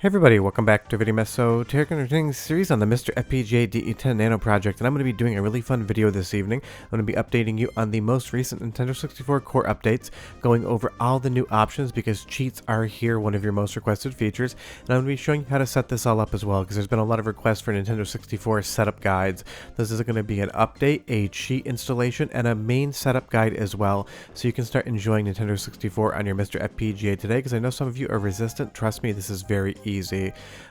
Hey everybody, welcome back to Video Mess. So today we're continuing series on the MiSTer FPGA DE10 Nano project, and I'm going to be doing a really fun video this evening. I'm going to be updating you on the most recent Nintendo 64 core updates, going over all the new options because cheats are here, one of your most requested features, and I'm going to be showing you how to set this all up as well because there's been a lot of requests for Nintendo 64 setup guides. This is going to be an update, a cheat installation, and a main setup guide as well, so you can start enjoying Nintendo 64 on your MiSTer FPGA today, because I know some of you are resistant. Trust me, this is very easy.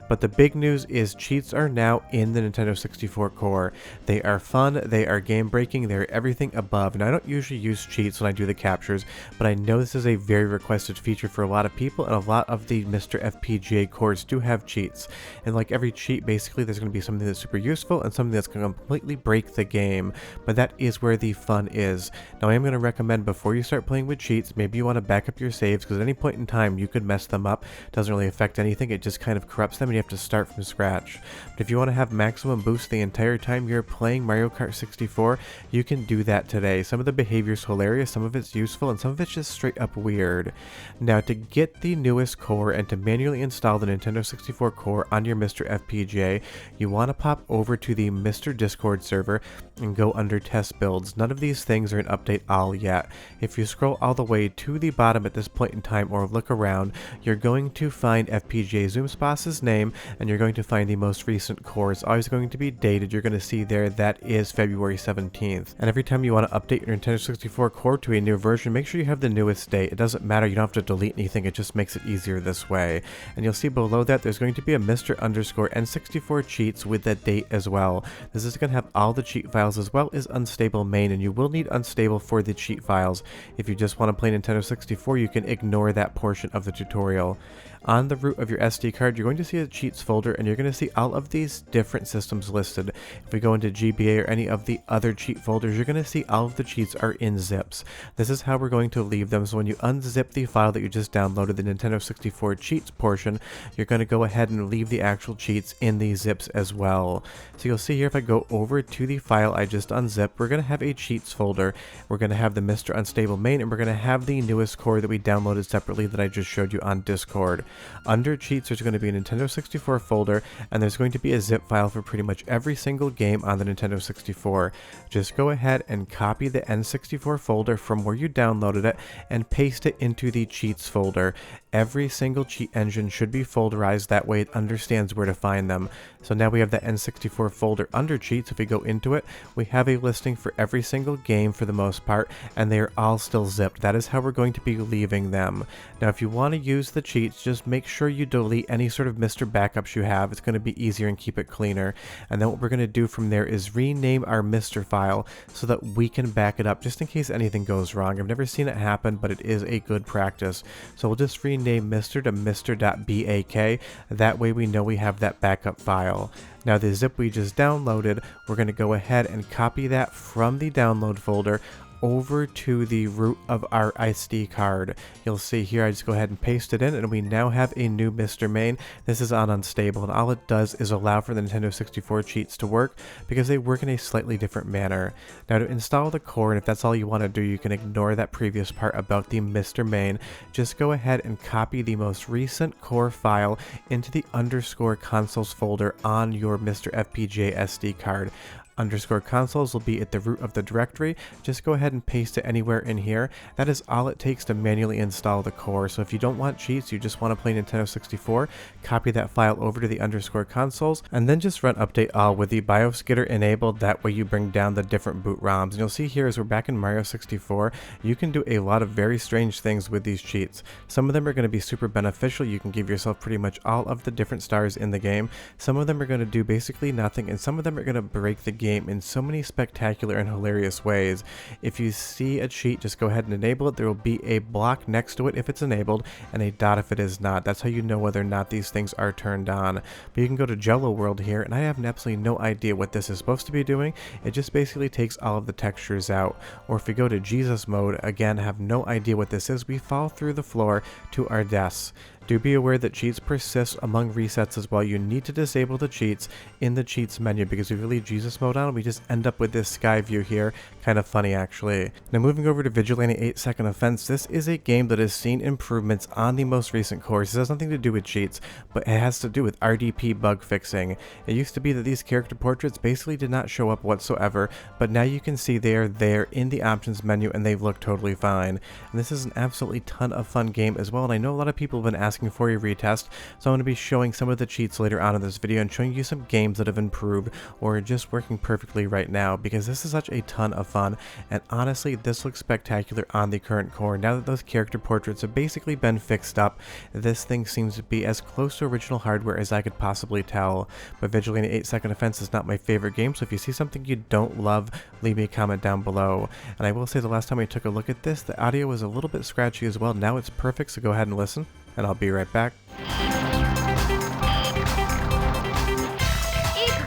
But the big news is cheats are now in the Nintendo 64 core. They are fun, they are game breaking, they're everything above. Now I don't usually use cheats when I do the captures, but I know this is a very requested feature for a lot of people, and a lot of the MiSTer FPGA cores do have cheats. And like every cheat, basically there's going to be something that's super useful and something that's going to completely break the game. But that is where the fun is. Now I am going to recommend before you start playing with cheats, maybe you want to back up your saves, because at any point in time you could mess them up. It doesn't really affect anything, it just kind of corrupts them and you have to start from scratch. But if you want to have maximum boost the entire time you're playing Mario Kart 64, you can do that today. Some of the behavior is hilarious, some of it's useful, and some of it's just straight up weird. Now to get the newest core and to manually install the Nintendo 64 core on your MiSTer FPGA, you want to pop over to the MiSTer Discord server and go under test builds. None of these things are in update all yet. If you scroll all the way to the bottom at this point in time or look around, you're going to find FPGA Zoomspass's name, and you're going to find the most recent core. It's always going to be dated. You're going to see there that is February 17th. And every time you want to update your Nintendo 64 core to a new version, make sure you have the newest date. It doesn't matter, you don't have to delete anything, it just makes it easier this way. And you'll see below that there's going to be a MiSTer N64 cheats with that date as well. This is going to have all the cheat files as well as unstable main, and you will need unstable for the cheat files. If you just want to play Nintendo 64, you can ignore that portion of the tutorial. On the root of your SD card, you're going to see a cheats folder, and you're going to see all of these different systems listed. If we go into GBA or any of the other cheat folders, you're going to see all of the cheats are in zips. This is how we're going to leave them. So when you unzip the file that you just downloaded, the Nintendo 64 cheats portion, you're going to go ahead and leave the actual cheats in these zips as well. So you'll see here, if I go over to the file I just unzipped, we're going to have a cheats folder. We're going to have the MiSTer Unstable main, and we're going to have the newest core that we downloaded separately that I just showed you on Discord. Under cheats, there's going to be a Nintendo 64 folder, and there's going to be a zip file for pretty much every single game on the Nintendo 64. Just go ahead and copy the N64 folder from where you downloaded it and paste it into the cheats folder. Every single cheat engine should be folderized, that way it understands where to find them. So now we have the N64 folder under cheats. If we go into it, we have a listing for every single game for the most part, and they are all still zipped. That is how we're going to be leaving them. Now if you want to use the cheats, just make sure you delete any sort of MiSTer backups you have. It's going to be easier and keep it cleaner. And then what we're going to do from there is rename our MiSTer file so that we can back it up just in case anything goes wrong. I've never seen it happen, but it is a good practice. So we'll just rename MiSTer to MiSTer.bak. That way we know we have that backup file. Now the zip we just downloaded, we're going to go ahead and copy that from the download folder over to the root of our SD card. You'll see here, I just go ahead and paste it in, and we now have a new MiSTer main. This is on unstable, and all it does is allow for the Nintendo 64 cheats to work because they work in a slightly different manner. Now to install the core, and if that's all you want to do, you can ignore that previous part about the MiSTer main. Just go ahead and copy the most recent core file into the underscore consoles folder on your MiSTer FPGA SD card. Underscore consoles will be at the root of the directory. Just go ahead and paste it anywhere in here. That is all it takes to manually install the core. So if you don't want cheats, you just want to play Nintendo 64, copy that file over to the underscore consoles, and then just run update all with the BIOS getter enabled. That way you bring down the different boot ROMs. And you'll see here, as we're back in Mario 64, you can do a lot of very strange things with these cheats. Some of them are going to be super beneficial. You can give yourself pretty much all of the different stars in the game. Some of them are going to do basically nothing, and some of them are going to break the game in so many spectacular and hilarious ways. If you see a cheat, just go ahead and enable it. There will be a block next to it if it's enabled, and a dot if it is not. That's how you know whether or not these things are turned on. But you can go to Jello World here, and I have absolutely no idea what this is supposed to be doing. It just basically takes all of the textures out. Or if we go to Jesus mode, again, have no idea what this is. We fall through the floor to our deaths. Do be aware that cheats persist among resets as well. You need to disable the cheats in the cheats menu, because if you leave Jesus mode on, we just end up with this sky view here. Kind of funny actually. Now moving over to Vigilante 8-Second Offense, this is a game that has seen improvements on the most recent cores. This has nothing to do with cheats, but it has to do with RDP bug fixing. It used to be that these character portraits basically did not show up whatsoever, but now you can see they are there in the options menu and they look totally fine. And this is an absolutely ton of fun game as well, and I know a lot of people have been asking for a retest, so I'm going to be showing some of the cheats later on in this video and showing you some games that have improved or are just working perfectly right now, because this is such a ton of fun. And honestly, this looks spectacular on the current core. Now that those character portraits have basically been fixed up, this thing seems to be as close to original hardware as I could possibly tell. But Vigilante 8-Second Offense is not my favorite game, so if you see something you don't love, leave me a comment down below. And I will say the last time I took a look at this, the audio was a little bit scratchy as well. Now it's perfect, so go ahead and listen, and I'll be right back. Eat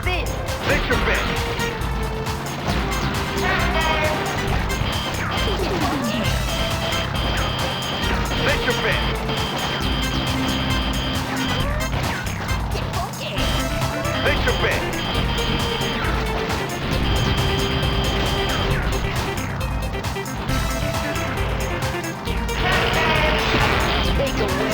this! Take your bet! Take your bet! Take your bet! Take a whip! Eat this!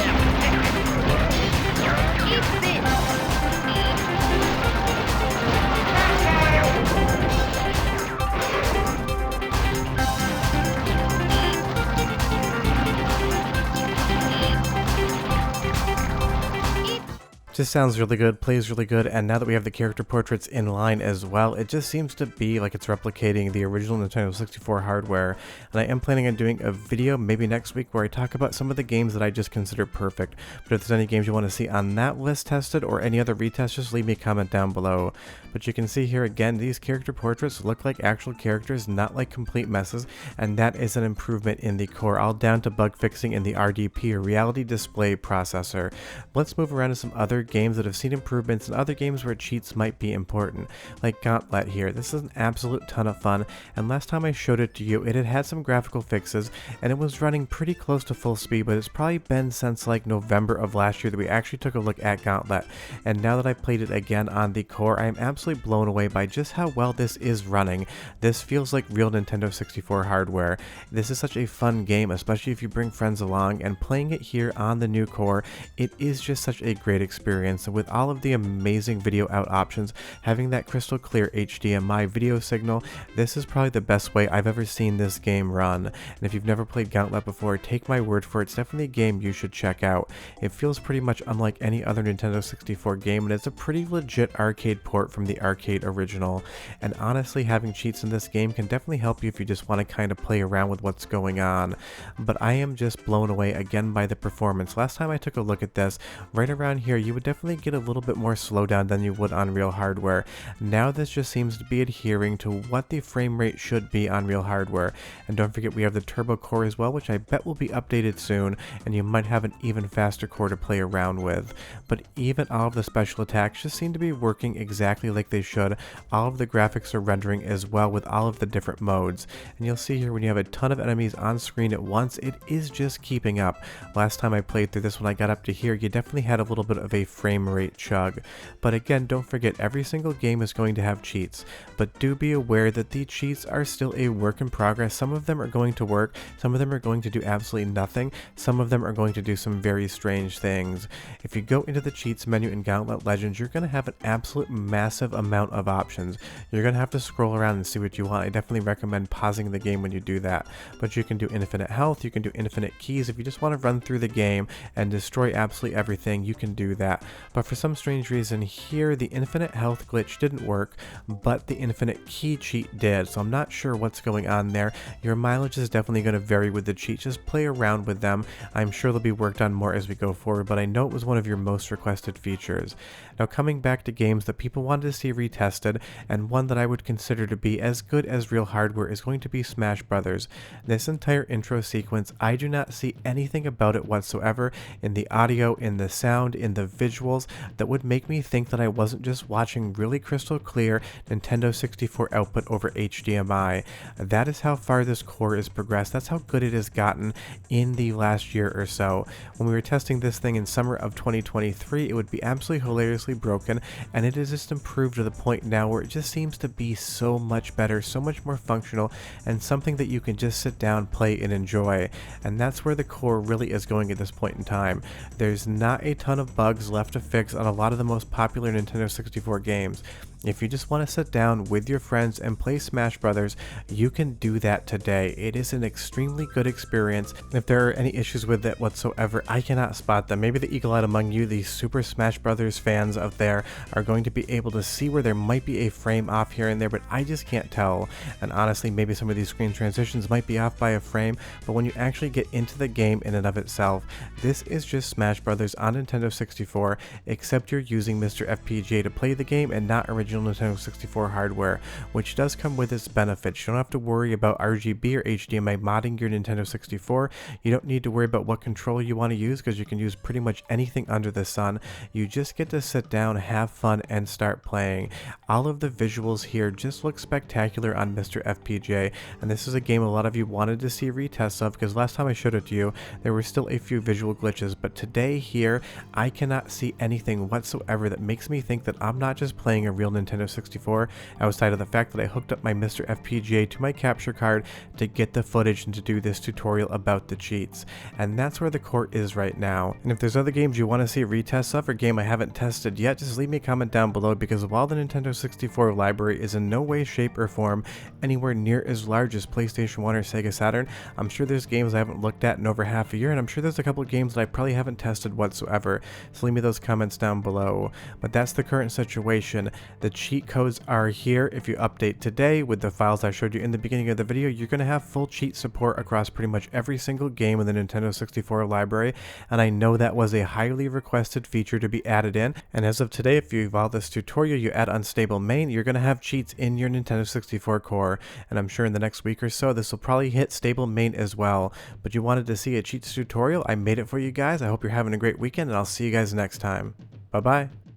Just sounds really good, plays really good, and now that we have the character portraits in line as well, it just seems to be like it's replicating the original Nintendo 64 hardware. And I am planning on doing a video maybe next week where I talk about some of the games that I just consider perfect. But if there's any games you want to see on that list tested or any other retests, just leave me a comment down below. But you can see here again, these character portraits look like actual characters, not like complete messes, and that is an improvement in the core, all down to bug fixing in the RDP, or Reality Display Processor. Let's move around to some other games that have seen improvements and other games where cheats might be important, like Gauntlet here. This is an absolute ton of fun, and last time I showed it to you, it had had some graphical fixes, and it was running pretty close to full speed, but it's probably been since like November of last year that we actually took a look at Gauntlet. And now that I played it again on the core, I am absolutely blown away by just how well this is running. This feels like real Nintendo 64 hardware. This is such a fun game, especially if you bring friends along, and playing it here on the new core, it is just such a great experience. And with all of the amazing video out options, having that crystal clear HDMI video signal, this is probably the best way I've ever seen this game run. And if you've never played Gauntlet before, take my word for it, it's definitely a game you should check out. It feels pretty much unlike any other Nintendo 64 game, and it's a pretty legit arcade port from the arcade original. And honestly, having cheats in this game can definitely help you if you just want to kind of play around with what's going on. But I am just blown away again by the performance. Last time I took a look at this, right around here, you would definitely get a little bit more slowdown than you would on real hardware. Now this just seems to be adhering to what the frame rate should be on real hardware. And don't forget, we have the Turbo core as well, which I bet will be updated soon, and you might have an even faster core to play around with. But even all of the special attacks just seem to be working exactly like they should. All of the graphics are rendering as well with all of the different modes. And you'll see here when you have a ton of enemies on screen at once, it is just keeping up. Last time I played through this, when I got up to here, you definitely had a little bit of a frame rate chug. But again, don't forget, every single game is going to have cheats, but do be aware that the cheats are still a work in progress. Some of them are going to work, some of them are going to do absolutely nothing, some of them are going to do some very strange things. If you go into the cheats menu in Gauntlet Legends, you're going to have an absolute massive amount of options. You're going to have to scroll around and see what you want. I definitely recommend pausing the game when you do that. But you can do infinite health, you can do infinite keys. If you just want to run through the game and destroy absolutely everything, you can do that. But for some strange reason here, the infinite health glitch didn't work, but the infinite key cheat did, so I'm not sure what's going on there. Your mileage is definitely going to vary with the cheats. Just play around with them. I'm sure they'll be worked on more as we go forward, but I know it was one of your most requested features. Now coming back to games that people wanted to see retested, and one that I would consider to be as good as real hardware is going to be Smash Brothers. This entire intro sequence, I do not see anything about it whatsoever in the audio, in the sound, in the visual, visuals that would make me think that I wasn't just watching really crystal clear Nintendo 64 output over HDMI. That is how far this core is progressed. That's how good it has gotten in the last year or so. When we were testing this thing in summer of 2023, it would be absolutely hilariously broken, and it has just improved to the point now where it just seems to be so much better, so much more functional, and something that you can just sit down, play, and enjoy. And that's where the core really is going at this point in time. There's not a ton of bugs left to fix on a lot of the most popular Nintendo 64 games. If you just want to sit down with your friends and play Smash Brothers, you can do that today. It is an extremely good experience. If there are any issues with it whatsoever, I cannot spot them. Maybe the eagle-eyed among you, the Super Smash Brothers fans out there, are going to be able to see where there might be a frame off here and there, but I just can't tell. And honestly, maybe some of these screen transitions might be off by a frame, but when you actually get into the game in and of itself, this is just Smash Brothers on Nintendo 64, except you're using MiSTer FPGA to play the game and not original Nintendo 64 hardware, which does come with its benefits. You don't have to worry about RGB or HDMI modding your Nintendo 64. You don't need to worry about what controller you want to use because you can use pretty much anything under the sun. You just get to sit down, have fun, and start playing. All of the visuals here just look spectacular on MiSTer FPGA, and this is a game a lot of you wanted to see retests of because last time I showed it to you, there were still a few visual glitches, but today here, I cannot see anything whatsoever that makes me think that I'm not just playing a real Nintendo 64 outside of the fact that I hooked up my MiSTer FPGA to my capture card to get the footage and to do this tutorial about the cheats. And that's where the core is right now. And if there's other games you want to see retests of or game I haven't tested yet, just leave me a comment down below, because while the Nintendo 64 library is in no way, shape, or form anywhere near as large as PlayStation 1 or Sega Saturn, I'm sure there's games I haven't looked at in over half a year, and I'm sure there's a couple of games that I probably haven't tested whatsoever, so leave me those comments down below. But that's the current situation. The cheat codes are here. If you update today with the files I showed you in the beginning of the video, you're going to have full cheat support across pretty much every single game in the Nintendo 64 library, and I know that was a highly requested feature to be added in, and as of today, if you evolve this tutorial, you add unstable main, you're going to have cheats in your Nintendo 64 core, and I'm sure in the next week or so, this will probably hit stable main as well. But you wanted to see a cheats tutorial, I made it for you guys. I hope you're having a great weekend, and I'll see you guys next time. Bye-bye.